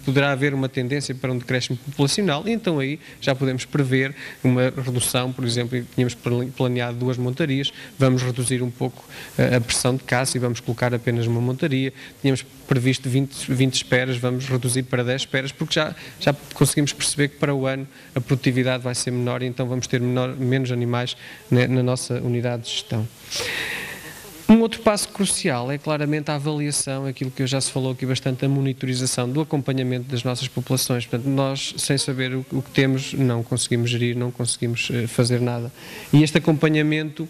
poderá haver uma tendência para um decréscimo populacional e então aí já podemos prever uma redução, por exemplo, tínhamos planeado 2 montarias, vamos reduzir um pouco a pressão de caça e vamos colocar apenas uma montaria, tínhamos previsto 20 esperas, vamos reduzir para 10 esperas, porque já conseguimos perceber que para o ano a produtividade vai ser menor e então vamos ter menos animais na nossa unidade de gestão. Um outro passo crucial é claramente a avaliação, aquilo que já se falou aqui bastante, a monitorização do acompanhamento das nossas populações. Portanto, nós, sem saber o que temos, não conseguimos gerir, não conseguimos fazer nada. E este acompanhamento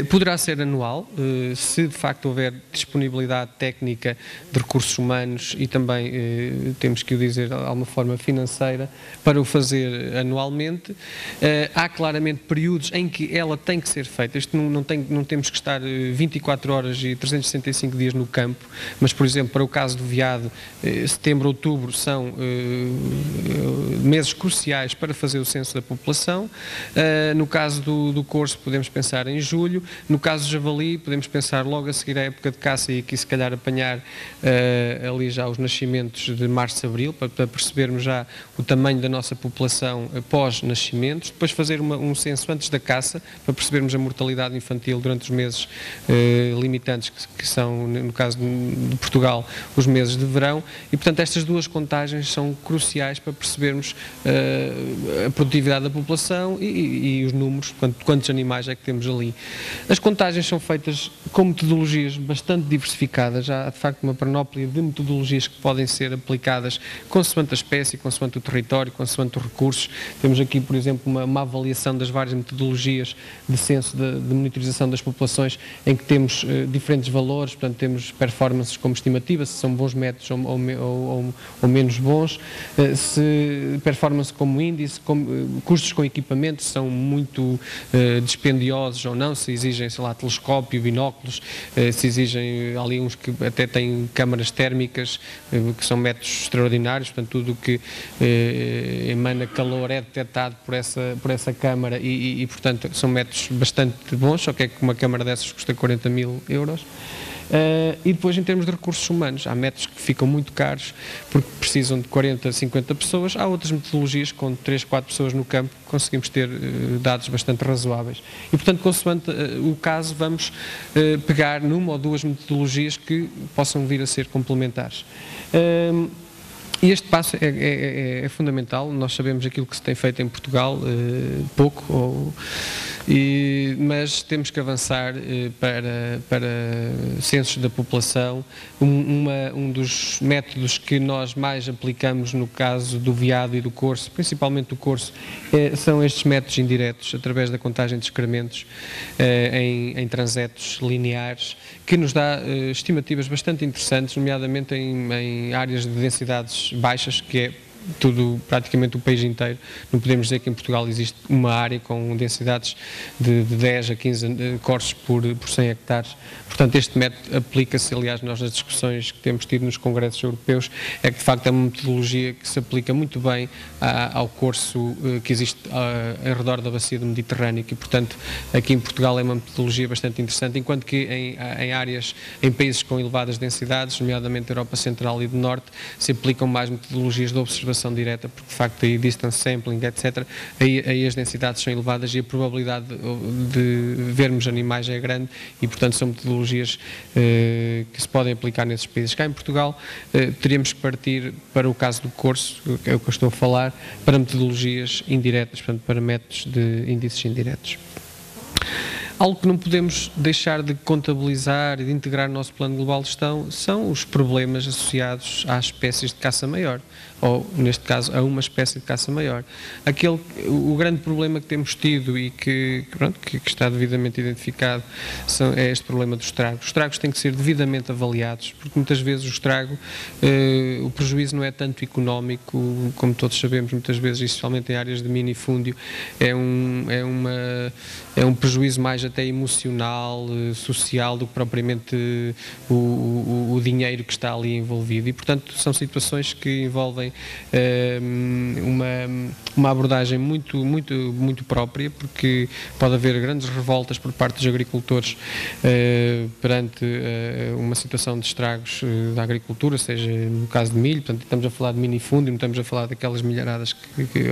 poderá ser anual, se de facto houver disponibilidade técnica de recursos humanos e também, temos que o dizer de alguma forma financeira, para o fazer anualmente. Há claramente períodos em que ela tem que ser feita. Isto não temos que estar 24 horas e 365 dias no campo, mas, por exemplo, para o caso do veado, setembro, outubro são meses cruciais para fazer o censo da população. No caso do corso, podemos pensar em julho. No caso do javali, podemos pensar logo a seguir à época de caça e aqui se calhar apanhar ali já os nascimentos de março e abril, para percebermos já o tamanho da nossa população pós-nascimentos, depois fazer um censo antes da caça, para percebermos a mortalidade infantil durante os meses limitantes, que são, no caso de Portugal, os meses de verão, e portanto estas 2 contagens são cruciais para percebermos a produtividade da população e os números, quantos animais é que temos ali. As contagens são feitas com metodologias bastante diversificadas, há de facto uma panóplia de metodologias que podem ser aplicadas consoante a espécie, consoante o território, consoante os recursos. Temos aqui, por exemplo, uma avaliação das várias metodologias de censo, de monitorização das populações, em que temos diferentes valores, portanto temos performances como estimativa, se são bons métodos ou menos bons, se performance como índice, custos com equipamento, se são muito dispendiosos ou não, se exigem, sei lá, telescópio, binóculos, se exigem ali uns que até têm câmaras térmicas, que são métodos extraordinários, portanto tudo o que emana calor é detectado por essa câmara e portanto são métodos bastante bons, só que é que uma câmara dessas custa 40.000 euros. E depois em termos de recursos humanos, há métodos que ficam muito caros porque precisam de 40, 50 pessoas, há outras metodologias com 3, 4 pessoas no campo que conseguimos ter dados bastante razoáveis. E portanto, consoante o caso, vamos pegar numa ou 2 metodologias que possam vir a ser complementares. E este passo é fundamental, nós sabemos aquilo que se tem feito em Portugal, pouco, mas temos que avançar para censos da população. Um dos métodos que nós mais aplicamos no caso do veado e do corso, principalmente do corso, são estes métodos indiretos, através da contagem de excrementos em transetos lineares, que nos dá estimativas bastante interessantes, nomeadamente em áreas de densidades baixas, que é praticamente o país inteiro. Não podemos dizer que em Portugal existe uma área com densidades de 10 a 15 corsos por 100 hectares. Portanto, este método aplica-se, aliás, nós nas discussões que temos tido nos congressos europeus, é que de facto é uma metodologia que se aplica muito bem ao corso que existe ao redor da bacia do Mediterrâneo e, portanto, aqui em Portugal é uma metodologia bastante interessante, enquanto que em países com elevadas densidades, nomeadamente Europa Central e do Norte, se aplicam mais metodologias de observação direta, porque de facto aí distance sampling, etc., aí as densidades são elevadas e a probabilidade de vermos animais é grande e, portanto, são metodologias que se podem aplicar nesses países. Cá em Portugal teríamos que partir para o caso do corso, que é o que eu estou a falar, para metodologias indiretas, portanto, para métodos de índices indiretos. Algo que não podemos deixar de contabilizar e de integrar no nosso plano global de gestão são os problemas associados às espécies de caça maior, ou, neste caso, a uma espécie de caça maior. O grande problema que temos tido e que está devidamente identificado é este problema do estrago. Os estragos têm que ser devidamente avaliados, porque muitas vezes o estrago, o prejuízo não é tanto económico, como todos sabemos, muitas vezes, especialmente em áreas de minifúndio, é um prejuízo mais até emocional, social, do que propriamente o dinheiro que está ali envolvido. E, portanto, são situações que envolvem uma abordagem muito própria, porque pode haver grandes revoltas por parte dos agricultores perante uma situação de estragos da agricultura, seja no caso de milho. Portanto, estamos a falar de minifúndio, não estamos a falar daquelas milharadas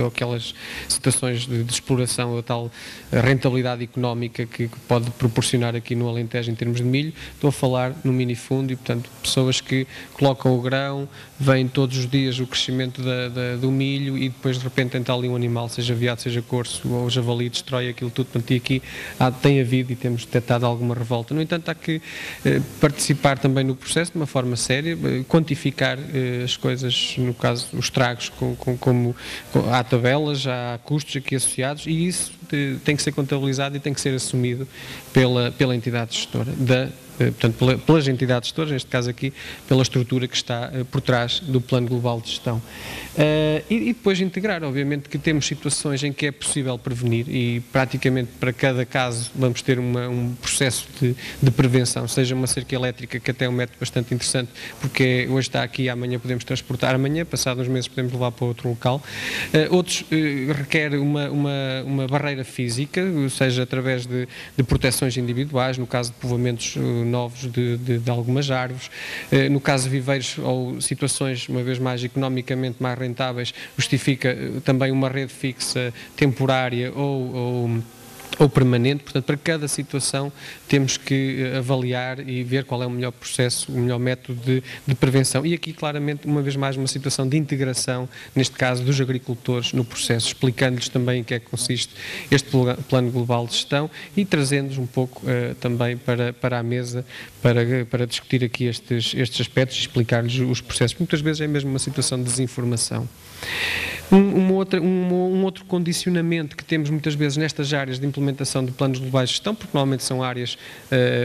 ou aquelas situações de exploração ou tal rentabilidade económica que pode proporcionar aqui no Alentejo em termos de milho. Estou a falar no minifúndio, portanto, pessoas que colocam o grão, veem todos os dias o crescimento do milho e depois de repente entra ali um animal, seja veado, seja corso ou javali, destrói aquilo tudo. Portanto, e aqui tem havido e temos detectado alguma revolta. No entanto, há que participar também no processo de uma forma séria, quantificar as coisas, no caso, os estragos, como há tabelas, há custos aqui associados, e isso tem que ser contabilizado e tem que ser assumido pela entidade gestora, portanto, pelas entidades gestoras, neste caso aqui, pela estrutura que está por trás do Plano Global de Gestão. E depois integrar, obviamente, que temos situações em que é possível prevenir e praticamente para cada caso vamos ter um processo de prevenção, seja uma cerca elétrica, que até é um método bastante interessante, porque hoje está aqui, amanhã podemos transportar, amanhã, passados uns meses, podemos levar para outro local. Outros requer uma barreira física, seja através de proteções individuais, no caso de povoamentos novos de algumas árvores, no caso de viveiros ou situações, uma vez mais economicamente mais rentáveis, justifica também uma rede fixa temporária ou permanente. Portanto, para cada situação temos que avaliar e ver qual é o melhor processo, o melhor método de prevenção. E aqui, claramente, uma vez mais, uma situação de integração, neste caso, dos agricultores no processo, explicando-lhes também em que é que consiste este Plano Global de Gestão e trazendo-os um pouco também para a mesa para discutir aqui estes aspectos e explicar-lhes os processos. Muitas vezes é mesmo uma situação de desinformação. Um outro condicionamento que temos muitas vezes nestas áreas de implementação de planos globais de gestão, porque normalmente são áreas,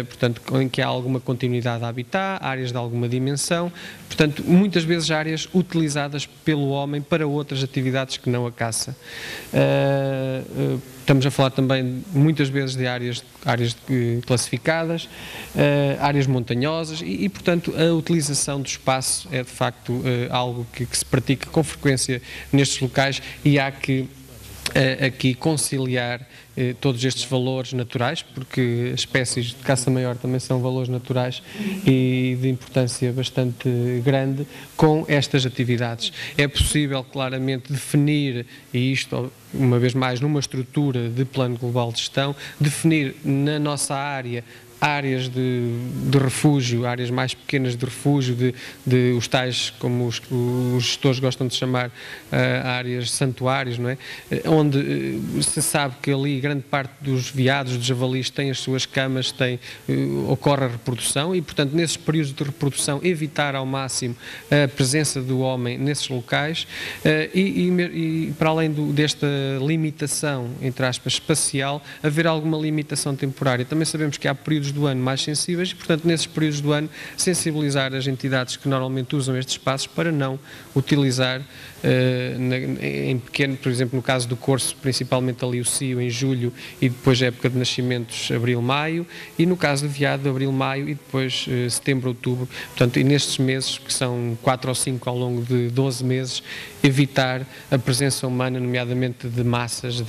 portanto, em que há alguma continuidade a habitar, áreas de alguma dimensão, portanto, muitas vezes áreas utilizadas pelo homem para outras atividades que não a caça. Estamos a falar também muitas vezes de áreas classificadas, áreas montanhosas e, portanto, a utilização do espaço é de facto algo que se pratica com frequência nestes locais e há que aqui conciliar todos estes valores naturais, porque as espécies de caça maior também são valores naturais e de importância bastante grande com estas atividades. É possível claramente definir, e isto uma vez mais numa estrutura de plano global de gestão, definir na nossa área áreas de refúgio, áreas mais pequenas de refúgio, de os tais, como os gestores gostam de chamar, áreas santuários, não é? Onde se sabe que ali grande parte dos veados, dos javalis, têm as suas camas, ocorre a reprodução e, portanto, nesses períodos de reprodução, evitar ao máximo a presença do homem nesses locais e para além desta limitação, entre aspas, espacial, haver alguma limitação temporária. Também sabemos que há períodos do ano mais sensíveis e, portanto, nesses períodos do ano, sensibilizar as entidades que normalmente usam estes espaços para não utilizar em pequeno, por exemplo, no caso do corso, principalmente ali o cio em julho e depois a época de nascimentos, abril, maio, e no caso do veado, abril, maio e depois setembro, outubro. Portanto, e nestes meses, que são 4 ou 5 ao longo de 12 meses, evitar a presença humana, nomeadamente de massas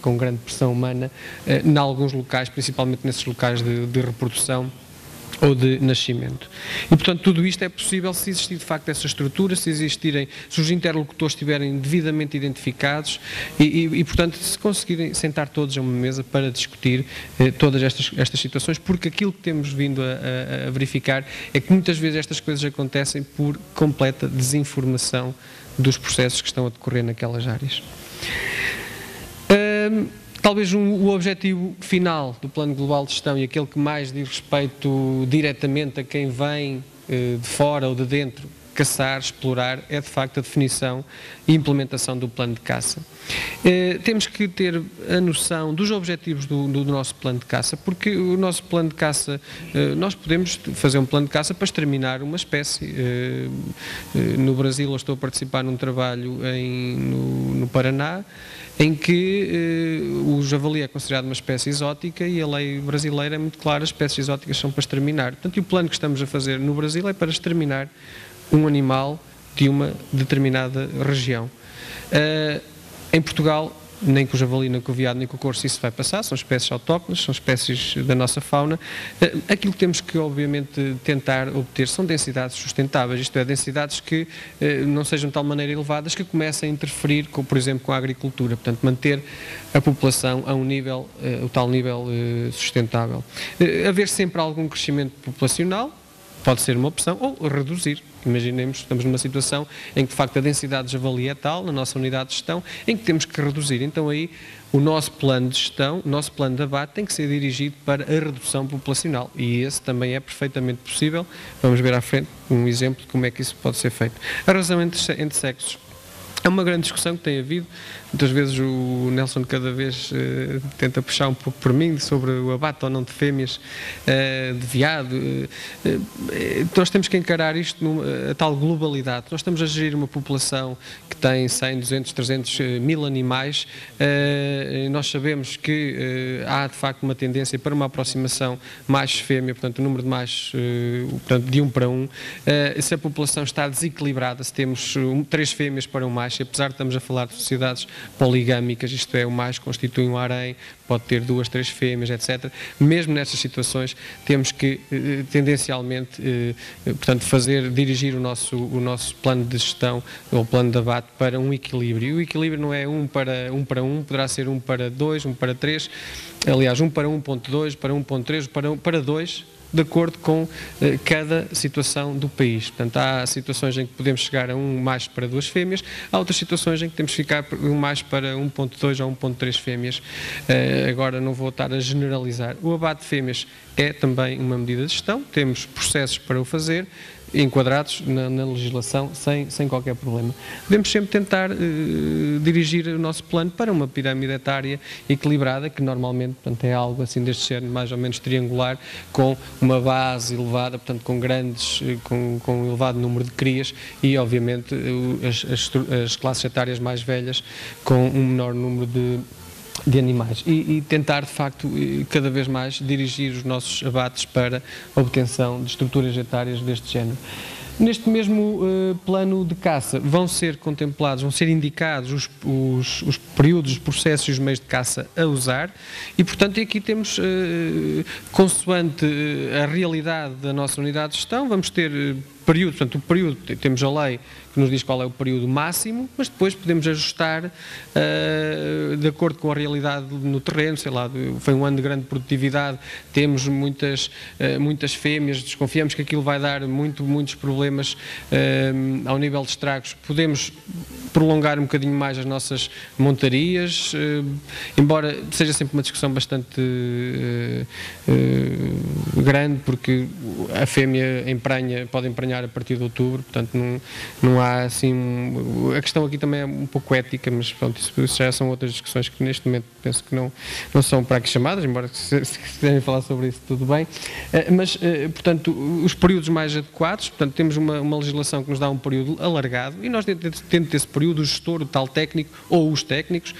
com grande pressão humana, em alguns locais, principalmente nesses locais de reprodução ou de nascimento. E, portanto, tudo isto é possível se existir, de facto, essa estrutura, se os interlocutores estiverem devidamente identificados e, portanto, se conseguirem sentar todos a uma mesa para discutir todas estas situações, porque aquilo que temos vindo a verificar é que muitas vezes estas coisas acontecem por completa desinformação dos processos que estão a decorrer naquelas áreas. Talvez o objetivo final do Plano Global de Gestão e aquele que mais diz respeito diretamente a quem vem de fora ou de dentro caçar, explorar, é de facto a definição e implementação do plano de caça. Temos que ter a noção dos objetivos do nosso plano de caça, porque o nosso plano de caça, nós podemos fazer um plano de caça para exterminar uma espécie. No Brasil eu estou a participar num trabalho no Paraná, em que o javali é considerado uma espécie exótica e a lei brasileira é muito clara, as espécies exóticas são para exterminar. Portanto, o plano que estamos a fazer no Brasil é para exterminar um animal de uma determinada região. Em Portugal, nem com o javali, nem com o veado, nem com o corso isso vai passar, são espécies autóctones, são espécies da nossa fauna. Aquilo que temos que, obviamente, tentar obter são densidades sustentáveis, isto é, densidades que não sejam de tal maneira elevadas que comecem a interferir, por exemplo, com a agricultura, portanto, manter a população a um nível, o tal nível sustentável. Haver sempre algum crescimento populacional, pode ser uma opção, ou reduzir. Imaginemos, estamos numa situação em que, de facto, a densidade de javali é tal, na nossa unidade de gestão, em que temos que reduzir. Então, aí, o nosso plano de gestão, o nosso plano de abate tem que ser dirigido para a redução populacional. E esse também é perfeitamente possível. Vamos ver à frente um exemplo de como é que isso pode ser feito. A razão entre sexos é uma grande discussão que tem havido. Muitas vezes o Nelson cada vez tenta puxar um pouco por mim sobre o abate ou não de fêmeas de veado. Nós temos que encarar isto a tal globalidade. Nós estamos a gerir uma população que tem 100, 200, 300 mil animais. Nós sabemos que há de facto uma tendência para uma aproximação macho-fêmea, portanto o número de machos portanto, de 1 para 1. Se a população está desequilibrada, se temos 3 fêmeas para um macho, apesar de estamos a falar de sociedades poligâmicas, isto é, o macho constitui um harém, pode ter 2, 3 fêmeas, etc. Mesmo nestas situações, temos que, tendencialmente, portanto, dirigir o nosso plano de gestão, ou plano de abate, para um equilíbrio. E o equilíbrio não é 1 para 1, poderá ser 1 para 2, 1 para 3, aliás, 1 para 1.2, para 1.3, para 2, de acordo com cada situação do país. Portanto, há situações em que podemos chegar a 1 macho para 2 fêmeas, há outras situações em que temos que ficar 1 macho para 1.2 ou 1.3 fêmeas. Agora não vou estar a generalizar. O abate de fêmeas é também uma medida de gestão, temos processos para o fazer, enquadrados na legislação sem qualquer problema. Devemos sempre tentar dirigir o nosso plano para uma pirâmide etária equilibrada, que normalmente, portanto, é algo assim deste género, mais ou menos triangular, com uma base elevada, portanto, com um elevado número de crias e, obviamente, as classes etárias mais velhas com um menor número de animais e tentar, de facto, cada vez mais dirigir os nossos abates para a obtenção de estruturas etárias deste género. Neste mesmo plano de caça vão ser contemplados, vão ser indicados os períodos, os processos e os meios de caça a usar e, portanto, aqui temos, consoante a realidade da nossa unidade de gestão, vamos ter período, portanto, o período, temos a lei que nos diz qual é o período máximo, mas depois podemos ajustar de acordo com a realidade no terreno, sei lá, foi um ano de grande produtividade, temos muitas fêmeas, desconfiamos que aquilo vai dar muitos problemas ao nível de estragos, podemos prolongar um bocadinho mais as nossas montarias, embora seja sempre uma discussão bastante grande, porque a fêmea pode emprenhar a partir de outubro, portanto não há assim, a questão aqui também é um pouco ética, mas pronto, isso já são outras discussões que neste momento penso que não são para aqui chamadas, embora se quiserem falar sobre isso tudo bem, mas portanto os períodos mais adequados, portanto temos uma legislação que nos dá um período alargado e nós dentro desse período o gestor, o tal técnico ou os técnicos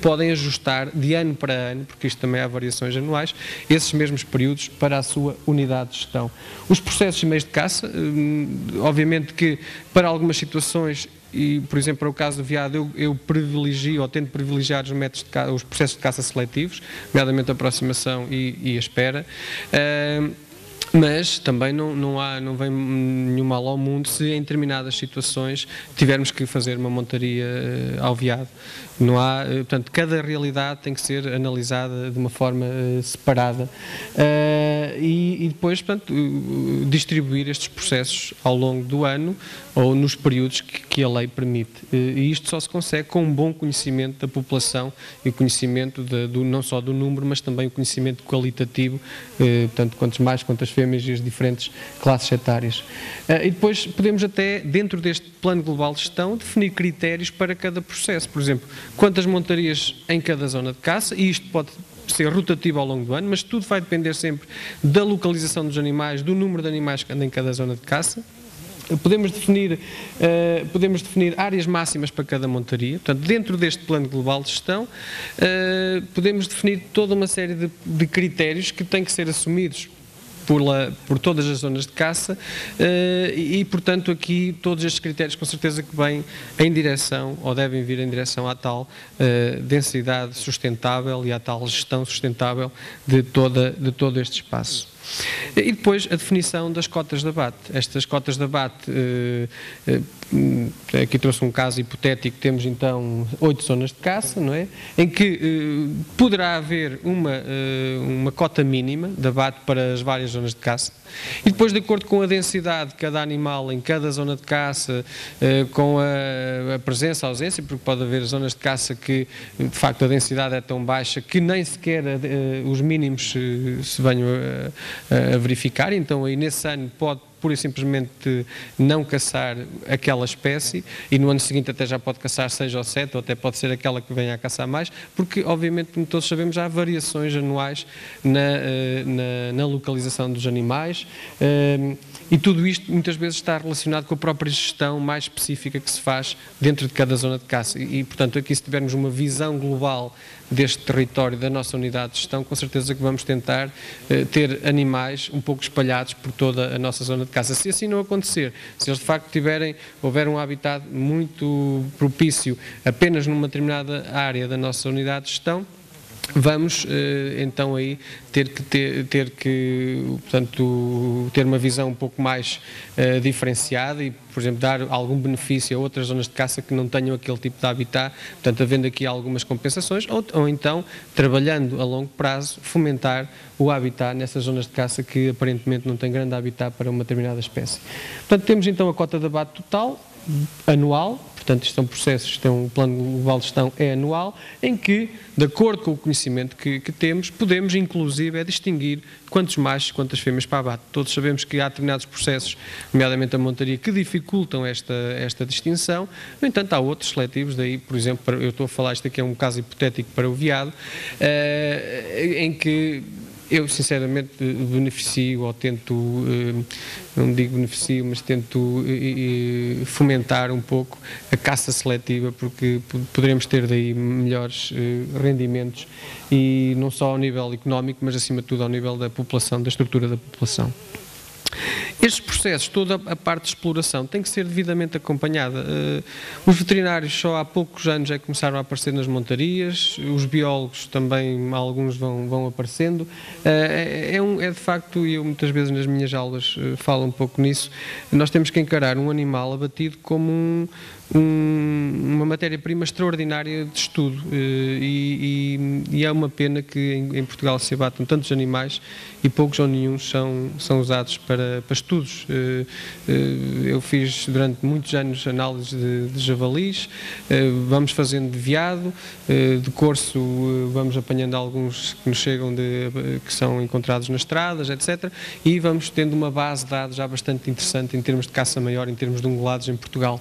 podem ajustar de ano para ano, porque isto também há variações anuais, esses mesmos períodos para a sua unidade de gestão. Os processos e meios de caça, obviamente que para algumas situações, e por exemplo para o caso do veado eu privilegio ou tento privilegiar os processos de caça seletivos, nomeadamente a aproximação e a espera, mas também não vem nenhum mal ao mundo se em determinadas situações tivermos que fazer uma montaria ao veado. Não há, portanto, cada realidade tem que ser analisada de uma forma separada e depois, portanto, distribuir estes processos ao longo do ano ou nos períodos que a lei permite. E isto só se consegue com um bom conhecimento da população e o conhecimento não só do número, mas também o conhecimento qualitativo, portanto, quantas fêmeas fêmeas e as diferentes classes etárias. E depois podemos até, dentro deste plano global de gestão, definir critérios para cada processo. Por exemplo, quantas montarias em cada zona de caça, e isto pode ser rotativo ao longo do ano, mas tudo vai depender sempre da localização dos animais, do número de animais que andam em cada zona de caça. Podemos definir áreas máximas para cada montaria. Portanto, dentro deste plano global de gestão, podemos definir toda uma série de critérios que têm que ser assumidos por todas as zonas de caça e, portanto, aqui todos estes critérios com certeza que vêm em direção, ou devem vir em direção à tal densidade sustentável e à tal gestão sustentável de todo este espaço. E depois a definição das cotas de abate. Estas cotas de abate, aqui trouxe um caso hipotético, temos então 8 zonas de caça, não é? Em que poderá haver uma cota mínima de abate para as várias zonas de caça. E depois, de acordo com a densidade de cada animal em cada zona de caça, com a presença, a ausência, porque pode haver zonas de caça que, de facto, a densidade é tão baixa que nem sequer os mínimos se venham a verificar, então aí nesse ano pode pura e simplesmente não caçar aquela espécie e no ano seguinte até já pode caçar 6 ou 7 ou até pode ser aquela que venha a caçar mais, porque obviamente, como todos sabemos, há variações anuais na localização dos animais e tudo isto muitas vezes está relacionado com a própria gestão mais específica que se faz dentro de cada zona de caça e portanto aqui se tivermos uma visão global deste território, da nossa unidade de gestão, com certeza que vamos tentar ter animais um pouco espalhados por toda a nossa zona de caça. Se assim não acontecer, se eles de facto houver um habitat muito propício apenas numa determinada área da nossa unidade de gestão, vamos então aí portanto, ter uma visão um pouco mais diferenciada e, por exemplo, dar algum benefício a outras zonas de caça que não tenham aquele tipo de habitat, portanto, havendo aqui algumas compensações, ou então, trabalhando a longo prazo, fomentar o habitat nessas zonas de caça que aparentemente não têm grande habitat para uma determinada espécie. Portanto, temos então a cota de abate total, anual, portanto isto são processos, um plano global de gestão é anual, em que, de acordo com o conhecimento que temos, podemos inclusive distinguir quantos machos, quantas fêmeas para abate. Todos sabemos que há determinados processos, nomeadamente a montaria, que dificultam esta distinção, no entanto há outros seletivos, daí por exemplo, eu estou a falar, isto aqui é um caso hipotético para o veado, em que eu, sinceramente, beneficio ou tento, não digo beneficio, mas tento fomentar um pouco a caça seletiva, porque poderemos ter daí melhores rendimentos e não só ao nível económico, mas acima de tudo ao nível da população, da estrutura da população. Estes processos, toda a parte de exploração, tem que ser devidamente acompanhada. Os veterinários só há poucos anos é que começaram a aparecer nas montarias, os biólogos também, alguns vão aparecendo. É de facto, e eu muitas vezes nas minhas aulas falo um pouco nisso, nós temos que encarar um animal abatido como uma matéria-prima extraordinária de estudo e é uma pena que em Portugal se abatam tantos animais e poucos ou nenhum são usados para estudos. Eu fiz durante muitos anos análises de javalis, vamos fazendo de veado, de corso vamos apanhando alguns que nos chegam que são encontrados nas estradas, etc. E vamos tendo uma base de dados já bastante interessante em termos de caça maior, em termos de ungulados em Portugal.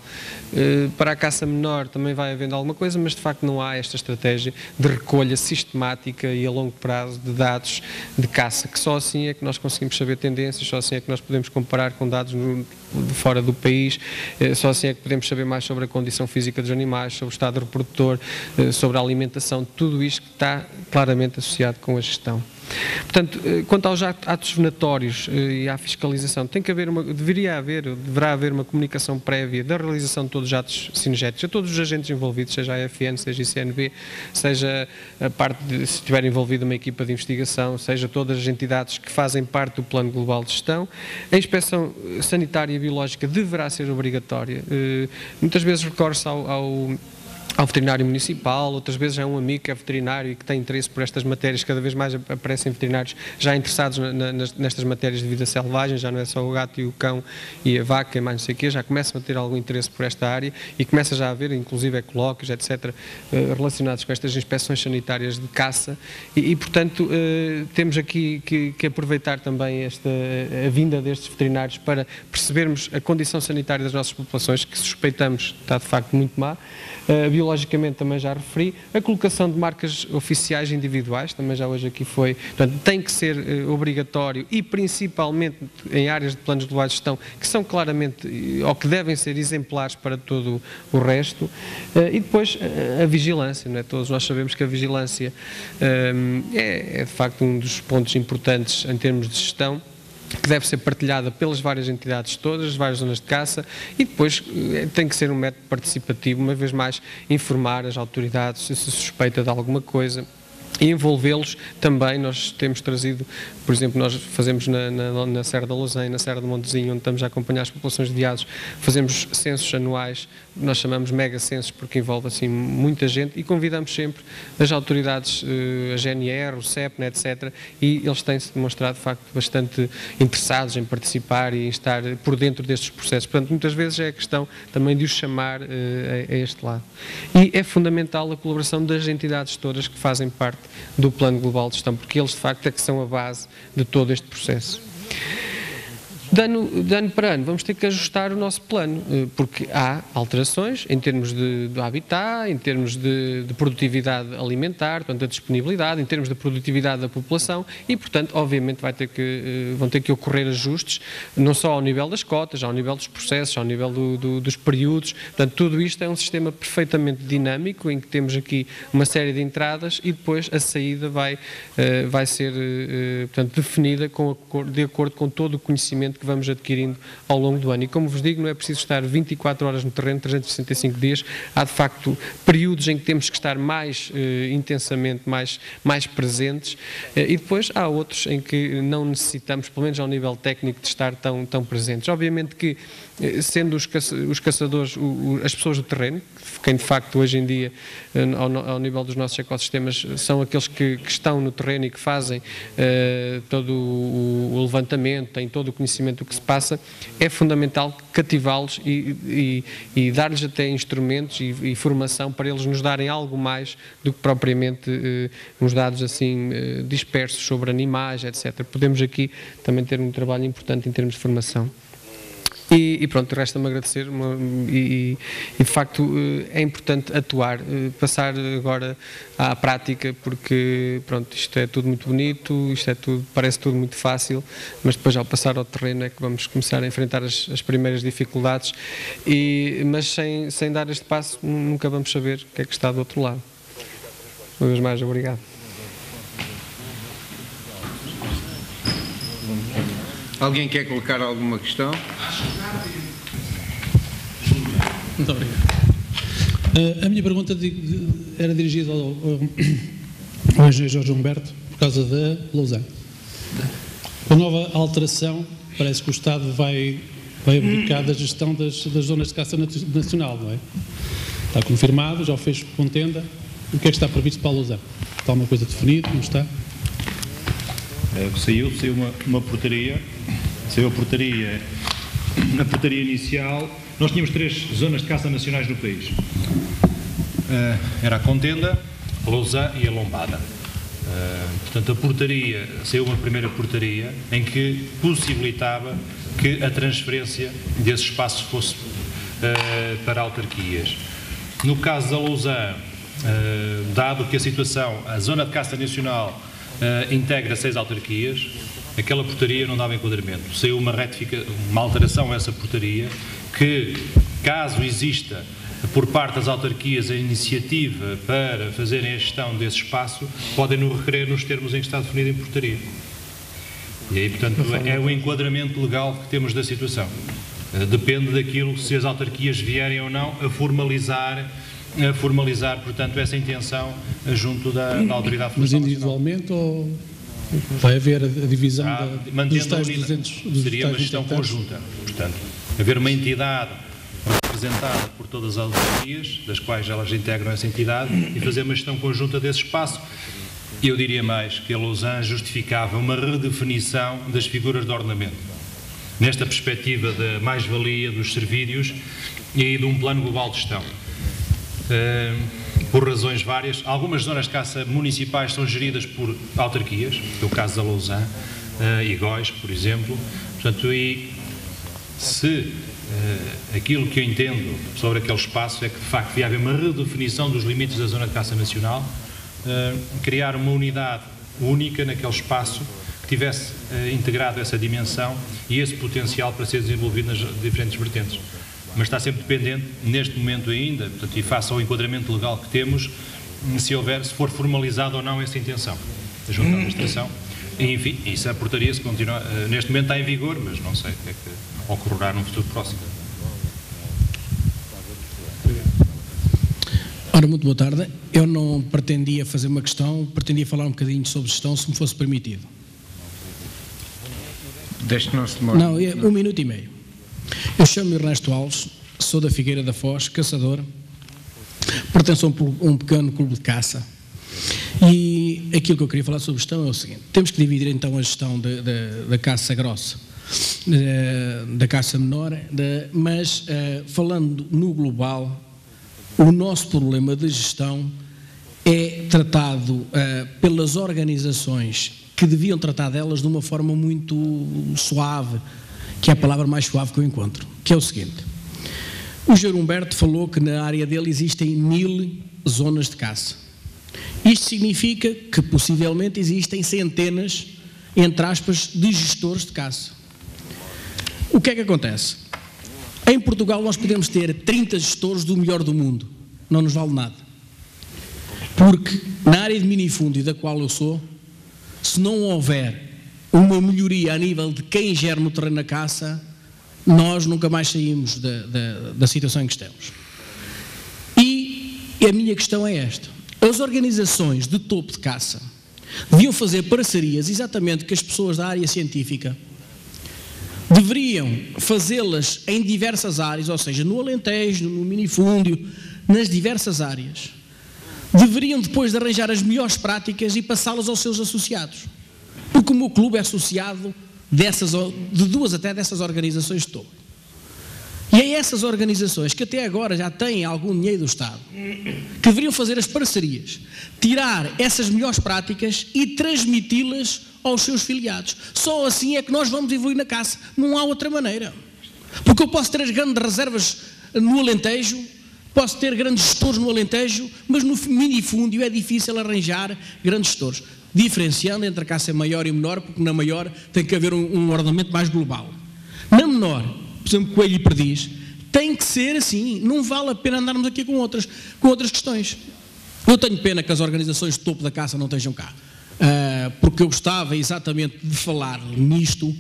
Para a caça menor também vai havendo alguma coisa, mas de facto não há esta estratégia de recolha sistemática e a longo prazo de dados de caça, que só assim é que nós conseguimos saber tendências, só assim é que nós podemos comparar com dados de fora do país, só assim é que podemos saber mais sobre a condição física dos animais, sobre o estado reprodutor, sobre a alimentação, tudo isto que está claramente associado com a gestão. Portanto, quanto aos atos venatórios e à fiscalização, deverá haver uma comunicação prévia da realização de todos os atos cinegéticos a todos os agentes envolvidos, seja a AFN, seja a ICNB, seja a parte se estiver envolvida uma equipa de investigação, seja todas as entidades que fazem parte do Plano Global de Gestão. A inspeção sanitária e biológica deverá ser obrigatória. Muitas vezes recorre-se ao veterinário municipal, outras vezes é um amigo que é veterinário e que tem interesse por estas matérias, cada vez mais aparecem veterinários já interessados nestas matérias de vida selvagem, já não é só o gato e o cão e a vaca e mais não sei o quê, já começam a ter algum interesse por esta área e começa já a haver, inclusive, colóquios, etc., relacionados com estas inspeções sanitárias de caça e portanto, temos aqui que aproveitar também a vinda destes veterinários para percebermos a condição sanitária das nossas populações, que suspeitamos está de facto muito má. Biologicamente também já referi, a colocação de marcas oficiais individuais, também já hoje aqui foi, portanto, tem que ser obrigatório e principalmente em áreas de planos globais de gestão que são claramente, ou que devem ser exemplares para todo o resto, e depois a vigilância, não é? Todos nós sabemos que a vigilância é de facto um dos pontos importantes em termos de gestão, que deve ser partilhada pelas várias entidades todas, as várias zonas de caça, e depois tem que ser um método participativo, uma vez mais informar as autoridades se suspeita de alguma coisa e envolvê-los também. Nós temos trazido, por exemplo, nós fazemos na Serra da Lousém, na Serra do Montezinho, onde estamos a acompanhar as populações de veados, fazemos censos anuais, nós chamamos mega censos porque envolve assim muita gente e convidamos sempre as autoridades, a GNR, o CEPNA, etc. E eles têm-se demonstrado de facto bastante interessados em participar e em estar por dentro destes processos. Portanto, muitas vezes é a questão também de os chamar a este lado. E é fundamental a colaboração das entidades todas que fazem parte do Plano Global de Gestão, porque eles de facto é que são a base de todo este processo. De ano para ano vamos ter que ajustar o nosso plano, porque há alterações em termos de habitat, em termos de produtividade alimentar, portanto a disponibilidade, em termos de produtividade da população e, portanto, obviamente vão ter que ocorrer ajustes, não só ao nível das cotas, ao nível dos processos, ao nível dos períodos. Portanto, tudo isto é um sistema perfeitamente dinâmico, em que temos aqui uma série de entradas e depois a saída vai ser, portanto, definida de acordo com todo o conhecimento que vamos adquirindo ao longo do ano. E como vos digo, não é preciso estar 24 horas no terreno, 365 dias, há de facto períodos em que temos que estar mais intensamente, mais presentes, e depois há outros em que não necessitamos, pelo menos ao nível técnico, de estar tão presentes. Obviamente que, sendo os caçadores, as pessoas do terreno, quem de facto hoje em dia, ao nível dos nossos ecossistemas, são aqueles que estão no terreno e que fazem todo o levantamento, têm todo o conhecimento do que se passa, é fundamental cativá-los e dar-lhes até instrumentos e formação para eles nos darem algo mais do que propriamente uns dados assim dispersos sobre animais, etc. Podemos aqui também ter um trabalho importante em termos de formação. E pronto, resta-me agradecer e de facto é importante atuar, passar agora à prática, porque pronto, isto é tudo muito bonito, parece tudo muito fácil, mas depois ao passar ao terreno é que vamos começar a enfrentar as primeiras dificuldades, mas sem dar este passo nunca vamos saber o que é que está do outro lado. Uma vez mais, obrigado. Alguém quer colocar alguma questão? Muito obrigado. A minha pergunta era dirigida ao engenheiro Jorge Humberto, por causa da Lousã. Com a nova alteração, parece que o Estado vai abdicar da gestão das zonas de caça nacional, não é? Está confirmado, já o fez com contenda. O que é que está previsto para a Lousã? Está alguma coisa definida? Não está? Saiu uma portaria, saiu a portaria inicial. Nós tínhamos 3 zonas de caça nacionais no país. Era a Contenda, a Lousã e a Lombada. Portanto, saiu uma primeira portaria em que possibilitava que a transferência desse espaço fosse para autarquias. No caso da Lousã, dado que a zona de caça nacional integra 6 autarquias, aquela portaria não dava enquadramento. Saiu uma alteração a essa portaria que, caso exista por parte das autarquias a iniciativa para fazerem a gestão desse espaço, podem no requerer nos termos em que está definido em portaria. E aí, portanto, é o enquadramento legal que temos da situação. Depende daquilo, se as autarquias vierem ou não a formalizar, portanto, essa intenção junto da Autoridade Florestal. Mas individualmente ou vai haver a divisão dos tais 200? Seria uma gestão conjunta. Portanto, haver uma entidade representada por todas as autarquias, das quais elas integram essa entidade, e fazer uma gestão conjunta desse espaço. Eu diria mais que a Lausanne justificava uma redefinição das figuras de ordenamento, nesta perspectiva da mais-valia dos serviços e de um plano global de gestão. Por razões várias, algumas zonas de caça municipais são geridas por autarquias, que é o caso da Lausanne, e Góis, por exemplo. Portanto, e se aquilo que eu entendo sobre aquele espaço é que, de facto, devia haver uma redefinição dos limites da zona de caça nacional, criar uma unidade única naquele espaço que tivesse integrado essa dimensão e esse potencial para ser desenvolvido nas diferentes vertentes. Mas está sempre dependente, neste momento ainda, portanto, e face ao enquadramento legal que temos, se for formalizada ou não essa intenção da Junta de Administração. E, enfim, isso a portaria se continua, neste momento está em vigor, mas não sei o que é que ocorrerá num futuro próximo. Ora, muito boa tarde. Eu não pretendia fazer uma questão, pretendia falar um bocadinho sobre gestão, se me fosse permitido. Deste não se demora. Não, 1 minuto e meio. Eu chamo-me Ernesto Alves, sou da Figueira da Foz, caçador, pertenço a um pequeno clube de caça, e aquilo que eu queria falar sobre gestão é o seguinte: temos que dividir então a gestão da caça grossa, da caça menor, mas falando no global, o nosso problema de gestão é tratado pelas organizações que deviam tratar delas de uma forma muito suave, que é a palavra mais suave que eu encontro, que é o seguinte: o Sr. Humberto falou que na área dele existem 1000 zonas de caça. Isto significa que possivelmente existem centenas, entre aspas, de gestores de caça. O que é que acontece? Em Portugal nós podemos ter 30 gestores do melhor do mundo, não nos vale nada. Porque na área de minifúndio da qual eu sou, se não houver uma melhoria a nível de quem gera no terreno da caça, nós nunca mais saímos da situação em que estamos. E a minha questão é esta: as organizações de topo de caça deviam fazer parcerias exatamente com as pessoas da área científica, deveriam fazê-las em diversas áreas, ou seja, no Alentejo, no minifúndio, nas diversas áreas. Deveriam depois de arranjar as melhores práticas e passá-las aos seus associados. Porque o meu clube é associado de 2 até dessas organizações de topo. E é essas organizações que até agora já têm algum dinheiro do Estado, que deveriam fazer as parcerias, tirar essas melhores práticas e transmiti-las aos seus filiados. Só assim é que nós vamos evoluir na caça. Não há outra maneira. Porque eu posso ter as grandes reservas no Alentejo, posso ter grandes gestores no Alentejo, mas no minifúndio é difícil arranjar grandes gestores. Diferenciando entre a caça maior e menor, porque na maior tem que haver um ordenamento mais global. Na menor, por exemplo, coelho e perdiz, tem que ser assim. Não vale a pena andarmos aqui com outras questões. Eu tenho pena que as organizações de topo da caça não estejam cá, porque eu gostava exatamente de falar nisto,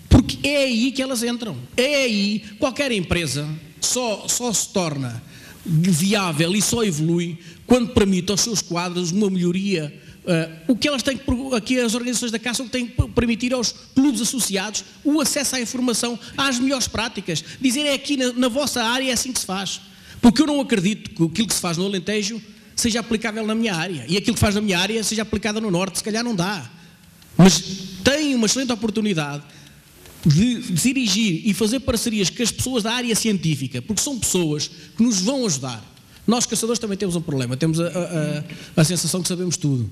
porque é aí que elas entram. É aí, qualquer empresa só se torna viável e só evolui quando permite aos seus quadros uma melhoria. O que elas têm aqui, as organizações da caça, o que têm que permitir aos clubes associados o acesso à informação, às melhores práticas, dizer é aqui na vossa área é assim que se faz, porque eu não acredito que aquilo que se faz no Alentejo seja aplicável na minha área, e aquilo que faz na minha área seja aplicado no Norte, se calhar não dá, mas tem uma excelente oportunidade de dirigir e fazer parcerias com as pessoas da área científica, porque são pessoas que nos vão ajudar. Nós caçadores também temos um problema, temos a sensação que sabemos tudo.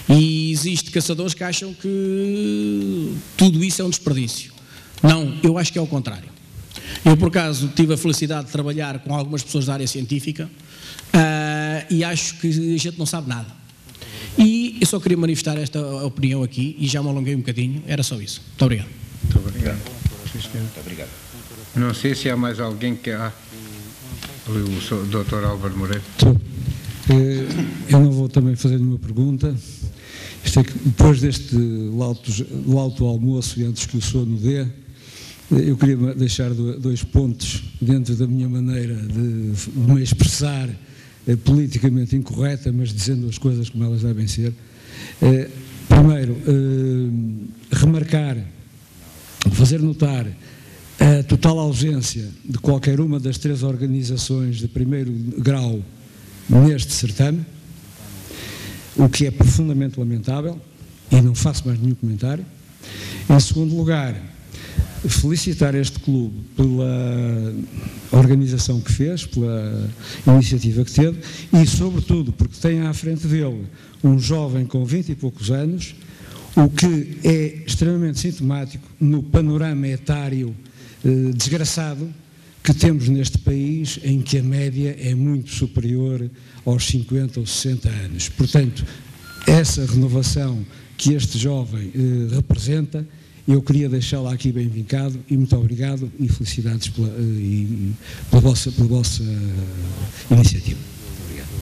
E existe caçadores que acham que tudo isso é um desperdício. Não, eu acho que é o contrário. Eu, por acaso, tive a felicidade de trabalhar com algumas pessoas da área científica e acho que a gente não sabe nada. E eu só queria manifestar esta opinião aqui e já me alonguei um bocadinho, era só isso. Muito obrigado. Muito obrigado. Muito obrigado. Não sei se há mais alguém que há. O Dr. Álvaro Moreira. Eu não vou também fazer nenhuma pergunta. Isto é que depois deste lauto almoço e antes que o sono dê, eu queria deixar 2 pontos dentro da minha maneira de me expressar politicamente incorreta, mas dizendo as coisas como elas devem ser. Primeiro, remarcar, fazer notar a a total ausência de qualquer uma das 3 organizações de primeiro grau neste certame, o que é profundamente lamentável, e não faço mais nenhum comentário. Em segundo lugar, felicitar este clube pela organização que fez, pela iniciativa que teve e, sobretudo, porque tem à frente dele um jovem com 20 e poucos anos, o que é extremamente sintomático no panorama etário desgraçado que temos neste país, em que a média é muito superior aos 50 ou 60 anos. Portanto, essa renovação que este jovem representa, eu queria deixá-la aqui bem vincado, e muito obrigado e felicidades pela vossa iniciativa.